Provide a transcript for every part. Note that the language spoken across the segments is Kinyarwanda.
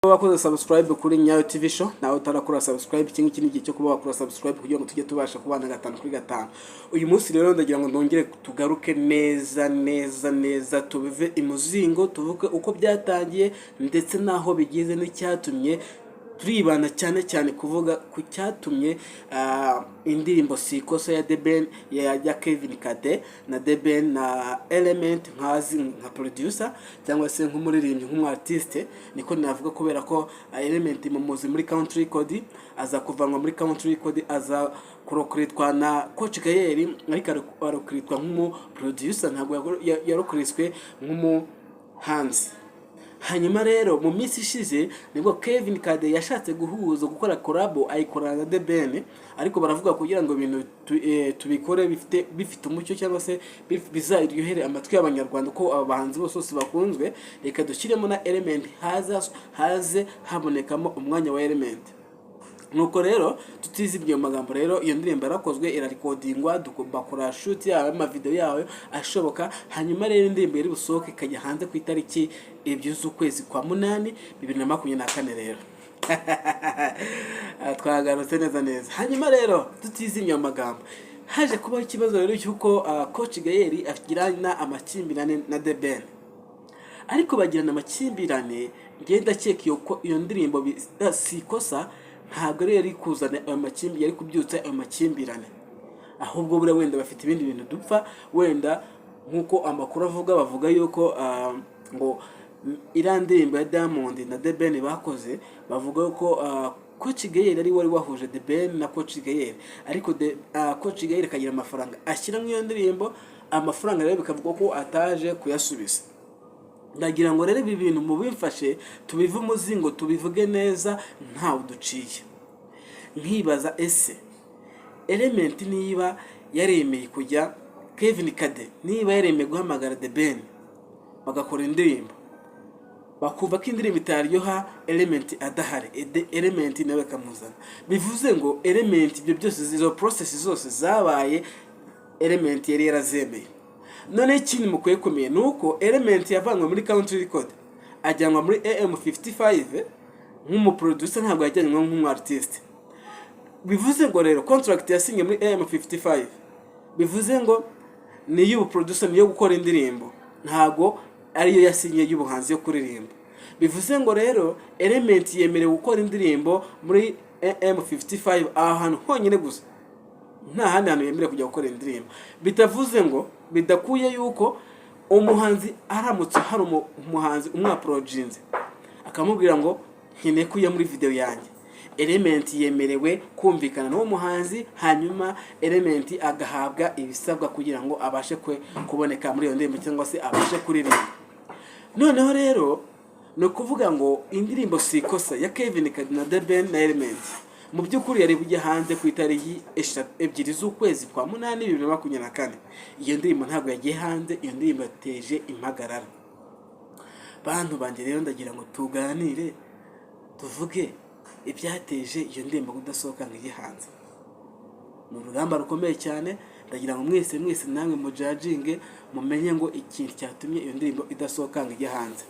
wakoze subscribe kuri Nyayo TV show nawe utarakora subscribe kingi kinigi cyo kuba wakora subscribe kugira ngo tujye tubasha kubana gatanu kuri gatanu. Uyu munsi rero ndagira ngo ndongere tugaruke neza tubive imuzingo tuvuke uko byatangiye ndetse naho bigize n'icyatumye turibana cyane kuvuga ku cyatumye indirimbo Sikosa ya The Ben ya Kevin Kade na The Ben na Element nka producer cyangwa se nk'umuririmbyi nk'umartiste niko navuga kubera ko Element muzi muri Country Code aza kuvanwa muri Country Code aza kurokuritwa na Coach Gayeri ariko arokuritwa nk'umu producer ntabwo yarokuriswe nk'umu hands. Hanyuma rero mu minsi ishize nibwo Kevin Kade yashatse guhuza gukora collab ayikorana na The Ben ariko baravuga kugira ngo ibintu tubikore bifite umucyo cyangwa se bizaryohere amatwi y'abanyarwanda ko abahanzi bose bakunzwe reka dushyiremo na Element haze habonekamo umwanya wa Element. Nuko rero tutizibye magambo rero iyo ndirimbo yarakozwe irarecordingwa bakora shoot yawe ama video yawe ashoboka. Hanyuma rero indirimbo iri busohoke kajya hanze ku itariki z'ukwezi kwa 8 2024 rero twagarutse neza. Hanyuma rero tutizimye magambo haje kuba ikibazo rero cyuko Coach Gayeri afigirana amakimbirane na The Ben ariko bagirana amakimbirane ngenda cyeka iyo ndirimbo Sikosa ntabwo rero ari kuzana amakimbi yari kubyutsa amakimbirane ahubwo bure wenda bafite ibindi bintu dupfa wenda nkuko amakuru bavuga yuko ngo irandirimbo ya Diamond na The Ben bakoze bavuga yuko Coach Gayeri ari wari wahuje The Ben na Coach Gayeri ariko Coach Gayeri kagira amafaranga ashyira mu iyo ndirimbo amafaranga rero bikavuga ko ataje kuyasubiza. Ndagira ngo rero ibi bintu mu bimfashe tubive umuzingo tubivuge neza nta uduciye. Nkibaza ese Element niba yaremeye kujya Kevin Kade niba yaremeye guhamagara The Ben bagakora indirimbo bakumva ko indirimbo itaryoha Element adahari Element nawe kamuzana bivuze ngo Element ibyo byose izo process zose zabaye Element yari yarazemeye. None ikintu mukwiye kumenya nuko Element yavanywe muri Country Code ajyanwa muri AM55 nk'umu producer ntabwo yajyanwe nk'umu artist. Bivuze ngo rero contract yasinye muri AM55 bivuze ngo ni y'ubu producer niyo gukora indirimbo ntago ariyo yasinye y'ubuhanzi yo kuririmba. Bivuze ngo rero Element yemerewe gukora indirimbo muri AM55 ahantu honyine gusa nta handi hantu yemerewe kujya gukora indirimbo. Bitavuze ngo bidakuye yuko umuhanzi aramutse hari umuhanzi umwaprojinze akamubwira ngo nkeneye kuya muri video yanjye Element yemerewe kumvikana n'uwo muhanzi hanyuma Element agahabwa ibisabwa kugira ngo abashe kuboneka muri iyo ndirimbo cyangwa se abashe kuririmba. Noneho rero no kuvuga ngo indirimbo Sikosa ya Kevin Kade na The Ben na Element mu byukuri yari bujye hanze ku itariki 2 z'ukwezi kwa 8 2024. Iyo ndirimbo ntabwo yagiye hanze, iyo ndirimbo yateje impagarara. Bantu banje rero ndagira ngo tuganire tuvuge ibyateje iyo ndirimbo kudasohoka ngije hanze. Mu rugamba rukomeye cyane ndagira ngo mwese namwe mu judging mumenye ngo ikintu cyatumye iyo ndirimbo idasohoka ngije hanze.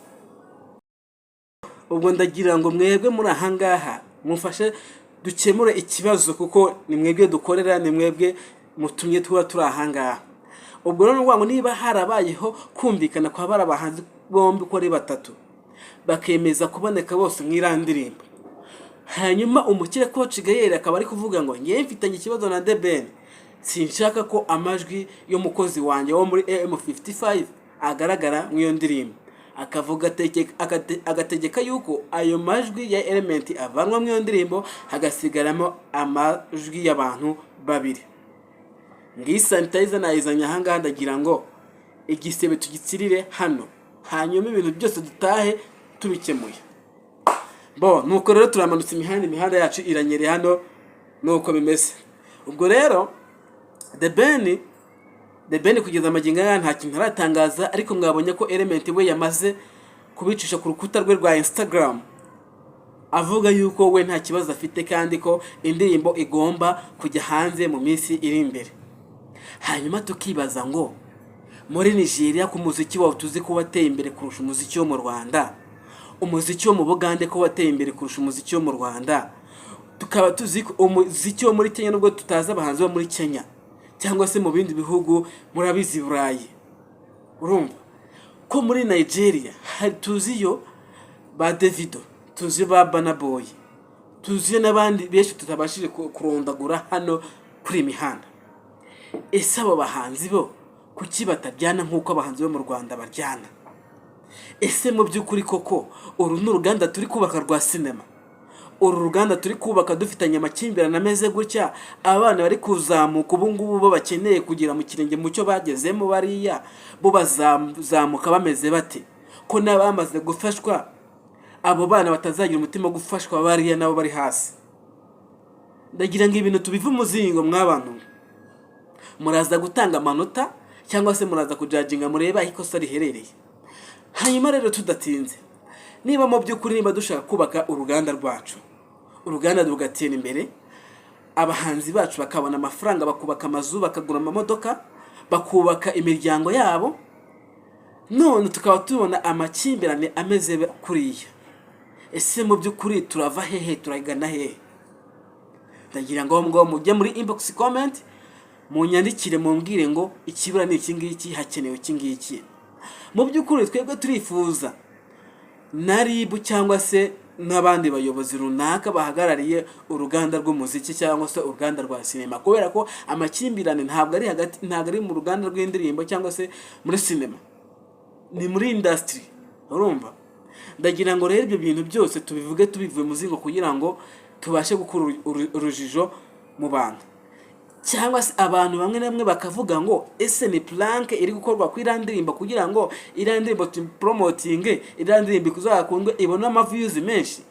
Ubwo ndagira ngo mwebwe muri ahangaha mufashe dukemure ikibazo kuko ni mwebwe dukorera ni mwebwe mutumye tuba turi ahangaha. Ubwo rero ngo niba harabayeho kumvikana kwa barabahanzi bombi ko ari batatu bakemeza kuboneka bose mwirandirimbo hanyuma umukire Coach Gayeri akaba ari kuvuga ngo ngiye mfitanye ikibazo na The Ben sinshaka ko amajwi yo mukozi wanjye wo muri AM55 agaragara mu iyo ndirimbo akavuga agategeka yuko ayo majwi ya Element avanwa mu iyo ndirimbo hagasigaramo amajwi y'abantu babiri. Ngi sanitizer nayizanye ahangaha ndagira ngo igisebe tugitsirire hano hanyuma ibintu byose dutahe tubikemuye. Nuko rero turamanutse imihanda yacu iranyere hano nuko bimeze. Ubwo rero The Ben kugeza amaginga nta kintu aratangaza ariko mwabonye ko Element we yamaze kubicisha ku rukuta rwe rwa Instagram avuga yuko we nta kibazo afite kandi ko indirimbo igomba kujya hanze mu minsi iri imbere. Hanyuma tukibaza ngo muri Nigeria ku muziki wawe tuzi ko wateye imbere kurusha umuziki wo mu Rwanda umuziki wo mu Bugande ko wateye imbere kurusha umuziki wo mu Rwanda, tukaba tuzi ko umuziki wo muri Kenya nubwo tutazi abahanzi bo muri Kenya cyangwa se mu bindi bihugu murabizi Burayi, urumva ko muri Nigeria tuziyo ba Davido, tuziyo ba Burna Boy, tuziyo n'abandi benshi tutabashije kurondagura hano kuri imihanda. Ese abo bahanzi bo kuki batabyana nk'uko abahanzi bo mu Rwanda baryana? Ese mu by'ukuri koko uru n'uruganda turi kubaka rwa sinema, uru ruganda turi kubaka dufitanye amakimbirane ameze gutya, abana bari kuzamuka ubu ngubu bo bakeneye kugira mu kirenge mu cyo bagezemo bariya bo bazamuka bameze bate? Ko n'abamaze gufashwa abo bana batazagira umutima gufashwa bariya nabo bari hasi. Ndagira ngo ibintu tubive umuzingo mw'abantu, muraza gutanga amanota cyangwa se muraza kujajinga mureba ikosa riherereye. Hanyuma rero tudatinze, niba mu by'ukuri niba dushaka kubaka uruganda rwacu, uruganda rugatera imbere, abahanzi bacu bakabona amafaranga, bakubaka amazu, bakagura amamodoka, bakubaka imiryango yabo, none tukaba tubona amakimbirane ameze kuriya, ese mu by'ukuri turava hehe turagana hehe? Ndagira ngo mujye muri inbox comment munyandikire mumbwire ngo ikibura ni iki ngiki, hakenewe iki ngiki. Mu by'ukuri twebwe turifuza na RIB cyangwa se n'abandi bayobozi runaka bahagarariye uruganda rw'umuziki cyangwa se uruganda rwa sinema, kubera ko amakimbirane ntabwo ari mu ruganda rw'indirimbo cyangwa se muri sinema, ni muri industry, urumva. Ndagira ngo rero ibyo bintu byose tubivuge tubivuye muzingo kugira ngo tubashe gukura urujijo mu bantu, cyangwa se abantu bamwe namwe bakavuga ngo ese ni plank iri gukorwa ku irandirimbo kugira ngo irandirimbo promoting, irandirimbo kuzakundwe ibona ama views menshi,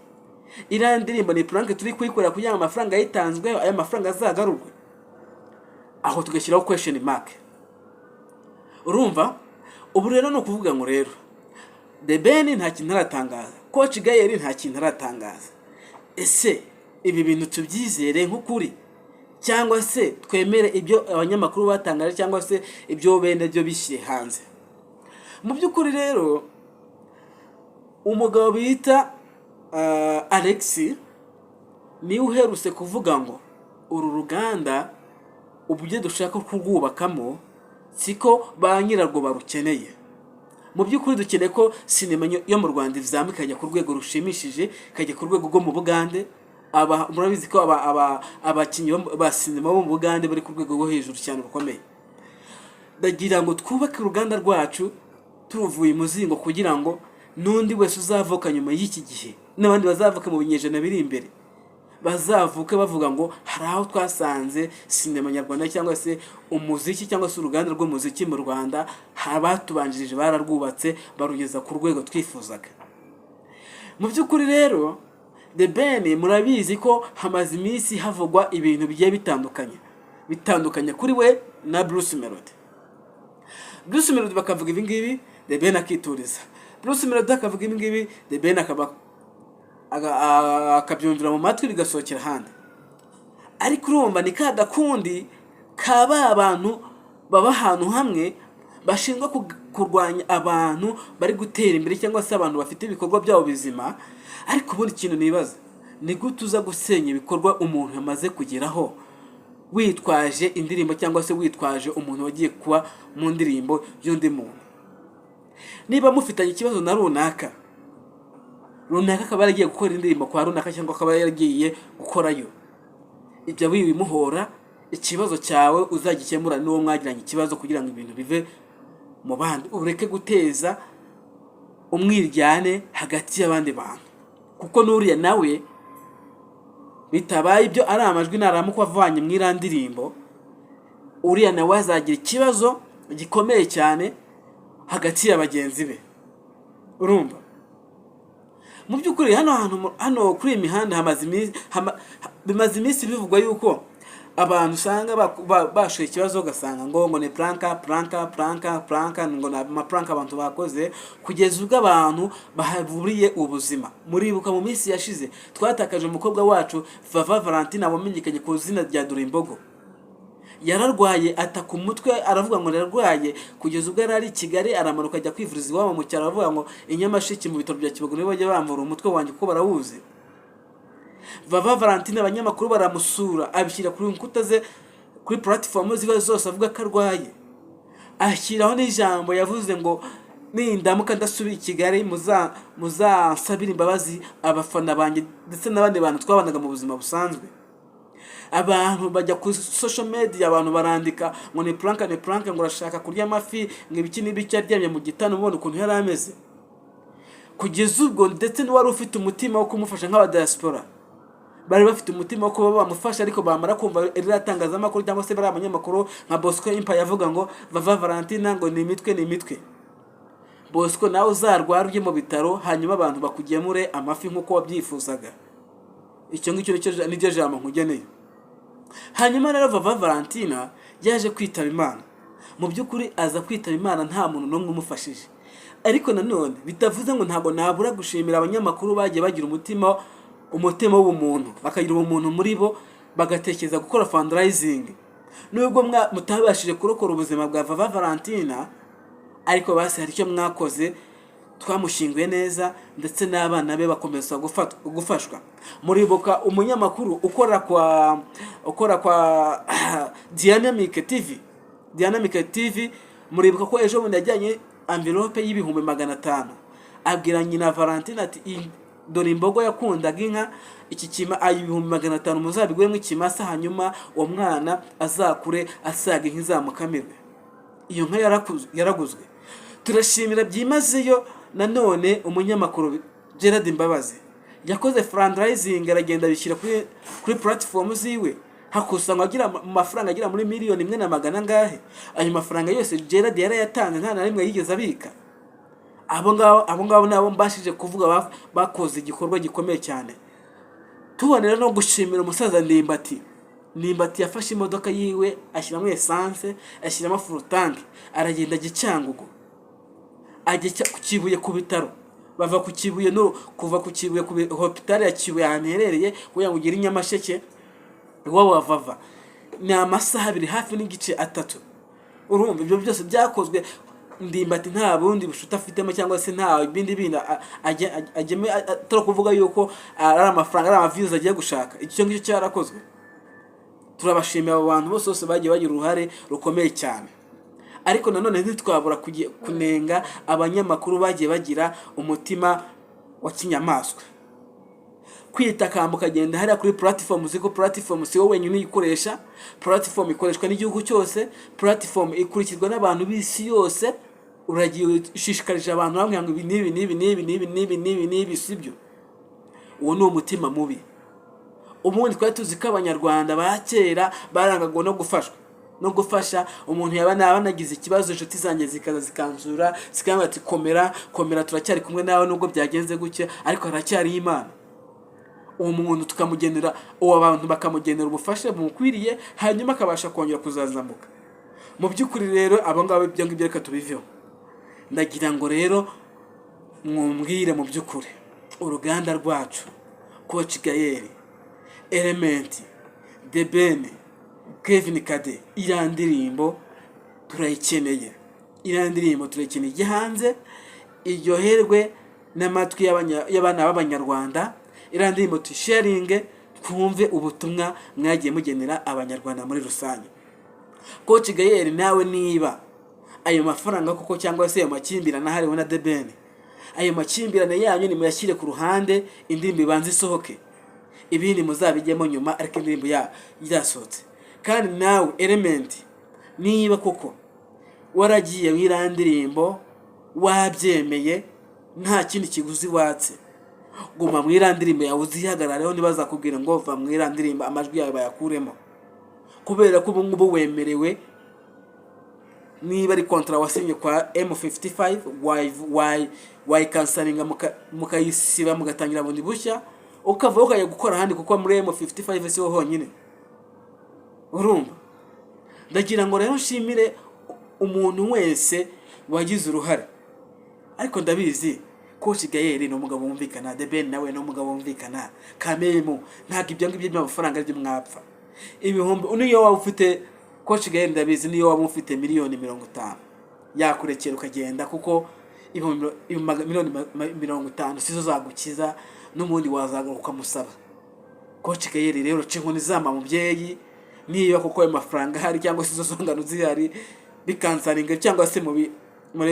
irandirimbo ni plank turi kuyikorera kugira ngo amafaranga yitanzwe aya mafaranga azagarurwe. Aho tugashyiraho question mark, urumva. Ubu rero no kuvuga ngo rero The Ben nta kintu aratangaza, Coach Gael nta kintu aratangaza. Ese ibi bintu tubyizere nk'ukuri cyangwa se twemere ibyo abanyamakuru batangaje cyangwa se ibyo bende byo bishyire hanze? Mu by'ukuri rero umugabo bita Alex ni uherutse kuvuga ngo uru ruganda ubuje dushaka kurwubakamo siko ba nyirarwo barukeneye. Mu by'ukuri dukeneye ko sinema yo mu Rwanda izamuka ikajya ku rwego rushimishije, ikajya ku rwego rwo mu Bugande. Murabizi ko abakinnyi ba sinema bo mu Bugande bari ku rwego rwo hejuru cyane rukomeye. Ndagira ngo twubake uruganda rwacu turuvuye muzingo kugira ngo n'undi wese uzavuka nyuma y'iki gihe n'abandi bazavuka mu binyejana biri imbere bazavuke bavuga ngo hari aho twasanze sinema nyarwanda cyangwa se umuziki cyangwa se uruganda rw'umuziki mu Rwanda batubanjirije bararwubatse barugeza ku rwego twifuzaga. Mu by'ukuri rero The Ben murabizi ko hamaze iminsi havugwa ibintu bigiye bitandukanye kuri we na Bruce Melody. Bruce Melody bakavuga ibi ngibi, The Ben akituriza. Bruce Melody akavuga ibi ngibi, The Ben akabyumvira mu matwi bigasohokera handi. Ariko urumva ni ka gakundi kaba abantu baba ahantu hamwe bashinzwe kurwanya abantu bari gutera imbere cyangwa se abantu bafite ibikorwa byabo bizima. Ariko ubundi ikintu nibaza ni gute uza gusenya ibikorwa umuntu yamaze kugeraho witwaje indirimbo cyangwa se witwaje umuntu wagiye kuba mu ndirimbo y'undi muntu. Niba mufitanye ikibazo na runaka akaba yaragiye gukora indirimbo kwa runaka cyangwa akaba yaragiye gukorayo, ibyo wimuhora, ikibazo cyawe uzagikemura n'uwo mwagiranye ikibazo kugira ngo ibintu bive mu bandi, ureke guteza umwiryane hagati y'abandi bantu. Kuko n'uriya nawe bitabaye ibyo ari amajwi naramuko avanye mu irandirimbo, uriya nawe azagira ikibazo gikomeye cyane hagati y'abagenzi be, urumva. Mu by'ukuri hano kuri imihanda bimaze iminsi bivugwa yuko abantu usanga bashoye ikibazo ugasanga ngo ni planka ngo na planka abantu bakoze kugeza ubwo abantu bahaburiye ubuzima. Muribuka mu minsi yashize twatakaje umukobwa wacu Vava Valentina wamenyekanye ku izina rya Durimbogo. yararwaye ataka umutwe aravuga ngo nararwaye, kugeza ubwo yari ari i Kigali aramanuka ajya kwivuriza iwabo mu cyaro, aravuga ngo i Nyamasheke mu bitaro bya Kibogo nibo bajya bamvura umutwe wanjye kuko barawuzi. Vava Valentine abanyamakuru baramusura abishyira kuri nkuta ze kuri platform ziba zose avuga ko arwaye, ashyiraho n'ijambo yavuze ngo nindamuka ndasubiye i Kigali muzansabira imbabazi abafana banjye ndetse n'abandi bantu twabanaga mu buzima busanzwe. Abantu bajya ku social media, abantu barandika ngo ni prank ngo urashaka kurya amafi ngo ibiki n'ibiki, aryamye mu gitano ubona ukuntu yari ameze. Kugeza ubwo ndetse n'uwari ufite umutima wo kumufasha nk'aba diaspora bari bafite umutima wo kuba bamufasha, ariko bamara kumva iratangazamakuru cyangwa se bari abanyamakuru nka Bosco Empire yavuga ngo Vava Valentine ngo ni imitwe. Bosco nawe uzarwara ujye mu bitaro hanyuma abantu bakugemure amafi nk'uko wabyifuzaga. Icyo ngicyo nicyo jambo nkugeneye. Hanyuma rero Vava Valentine yaje kwitaba Imana. Mu by'ukuri aza kwitaba Imana nta muntu n'umwe umufashije, ariko nanone bitavuze ngo ntabwo nabura gushimira abanyamakuru bagiye bagira umutima w'ubumuntu, bakagira ubumuntu muri bo, bagatekereza gukora fundraising. Nubwo mutabashije kurokora ubuzima bwa Vava Valentine, ariko basi hari icyo mwakoze, twamushinguye neza ndetse n'abana be bakomeza gufashwa. Muribuka umunyamakuru ukora kwa Dynamic TV, muribuka ko ejo bundi yajyanye envelope y'ibihumbi 500 abwira nyina Valentine ati dore imbogo yakundaga inka, iki kima ibihumbi 500 muzabiguremo ikimasa, hanyuma uwo mwana azakure asaga inka izamukamirwe. Iyo nka yaraguzwe. Turashimira byimazeyo nanone umunyamakuru Gerard Mbabazi yakoze fundraising, aragenda bishyira kuri platform ziwe, hakusanywa agira amafaranga agira muri 1,100,000 ngahe. Ayo mafaranga yose Gerard yarayatanze, nta na rimwe yigeze abika. Abo ngabo nabo mbashije kuvuga bakoze igikorwa gikomeye cyane. Tubonera no gushimira umusaza Ndimbati yafashe imodoka yiwe ashyiramo essence, ashyiramo full tank, aragenda Gicyangugu ajya ku Kibuye ku bitaro. Bava ku Kibuye kuva ku Kibuye ku hospital ya Kibuye ahanerereye kugira ngo ugire Nyamasheke iwabo wa Vava ni amasaha 2 hafi n'igice 3. Urumva ibyo byose byakozwe. Ndimbati nta bundi bushuta afitemo cyangwa se nta bindi ajyeme atari kuvuga yuko ari amafaranga ari amaviews agiye gushaka. Icyo ngicyo cyarakozwe. Turabashimira abo bantu bose bagiye bagira uruhare rukomeye cyane, ariko nanone ntitwabura kunenga abanyamakuru bagiye bagira umutima wa kinyamaswa. Kwitakamba ukagenda hariya kuri platform, ziko platform si wowe wenyine uyikoresha, platform ikoreshwa n'igihugu cyose, platform ikurikirwa n'abantu b'isi yose. Uragiye ushishikarije abantu bamwe ngo nibi sibyo. Uwo ni umutima mubi. Ubundi twari tuzi ko abanyarwanda ba kera barangagwa no gufasha umuntu yabanagize ikibazo, inshuti zanjye zikaza zikansura zikamba ati komera turacyari kumwe nawe nubwo byagenze gutya, ariko haracyari Imana. Uwo muntu tukamugenera, uwo abantu bakamugenera ubufasha bumukwiriye, hanyuma akabasha kongera kuzazamuka. Mu by'ukuri rero abo ngabo ibyo ngibyo reka tubiveho. Ndagira ngo rero mwumbwire mu by'ukuri uruganda rwacu Coach Gael, Element, The Ben, Kevin Kade, iriya ndirimbo turayikeneye. Ijye hanze iryoherwe n'amatwi y'abana b'abanyarwanda. Iriya ndirimbo tusharinge, twumve ubutumwa mwagiye mugenera abanyarwanda muri rusange. Coach Gael, nawe niba ayo mafaranga koko cyangwa se ayo makimbirane hariho na The Ben, ayo makimbirane yanyu nimuyashyire ku ruhande, indirimbo ibanze isohoke, ibindi muzabijyemo nyuma, ariko indirimbo yasohotse. Kandi nawe Element, niba koko waragiye mw'iriya ndirimbo wabyemeye, nta kindi kiguzi watse, guma mw'iriya ndirimbo yawe uzihagarareho, ntibazakubwira ngo va mw'iriya ndirimbo amajwi yawe bayakuremo, kubera ko ubu ngubu wemerewe. Niba ari kontra wasinye kwa M55 wayikansaringa mukayisiba mugatangira bundi bushya, ukava ukajya gukora handi kuko muri M55 siho honyine. Urumva, ndagira ngo rero nshimire umuntu wese wagize uruhare, ariko ndabizi Coach Gael ni umugabo wumvikana, The Ben nawe ni umugabo wumvikana. Kamemu ntabwo ibyo ngibyo by'amafaranga ari byo mwapfa. Ibihumbi uniyo waba ufite Coach Gael ndabizi niyo waba ufite miliyoni 50 yakurekera ukagenda, kuko miliyoni 50 sizo zagukiza, n'umundi wazagaruka ukamusaba. Coach Gael rero cinkoni zama mubyeyi, niyo kuko ayo mafaranga hari cyangwa se izo zongano zihari bikansaringa cyangwa se muri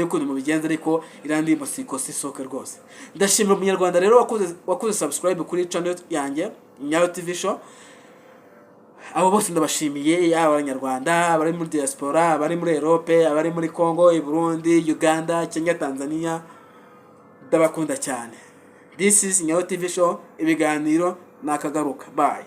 ukuntu mubigenza, ariko irandi musiko sisoke rwose. Ndashimira umunyarwanda rero wakoze subscribe kuri channel yanjye Nyayo TV Show. Abo bose ndabashimiye, yaba abanyarwanda, abari muri diaspora, abari muri Europe, abari muri Congo, i Burundi, Uganda, Kenya, Tanzania, ndabakunda cyane. This is Nyayo TV Show, ibiganiro nakagaruka. Bye.